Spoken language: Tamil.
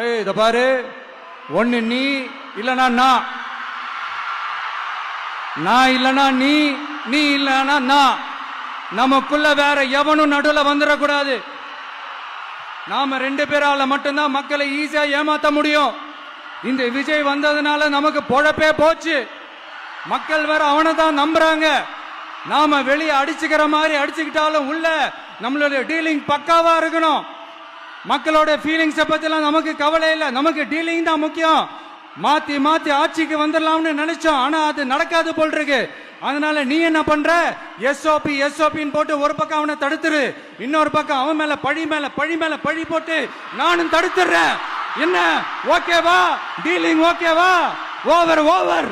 ஏய் இத பாரு, ஒண்ணு நீ இல்லனா நான் இல்லனா நீ, நீ இல்லனா நான். நமக்குள்ள வேற எவனும் நடுவுல வந்துடக்கூடாது. நாம 2 பேரால மட்டும்தான் மக்களை ஈஸியா ஏமாத்த முடியும். இந்த விஜய் வந்ததுனால நமக்கு பொழப்பே போச்சு. மக்கள் வேற அவனை தான் நம்புறாங்க. நாம வெளியே அடிச்சுக்கிற மாதிரி அடிச்சுக்கிட்டாலும் உள்ள நம்மளுடைய டீலிங் பக்காவா இருக்கணும். மக்களோட ஃபீலிங்ஸை பத்திலாம் நமக்கு கவலை இல்லை. நமக்கு டீலிங் தான் முக்கியம். மாத்தி மாத்தி ஆட்சிக்கு வந்துடலாம்னு நினைச்சோம், ஆனா அது நடக்காது போல் இருக்கு. அதனால நீ என்ன பண்ற? எஸ்ஓபி எஸ்ஓபின்னு போட்டு ஒரு பக்கம் அவனை தடுத்துரு, இன்னொரு பக்கம் அவன் மேல பழி மேல பழி மேல பழி போட்டு நானும் தடுத்துறேன். என்ன ஓகேவா? டீலிங் ஓகேவா? Over over.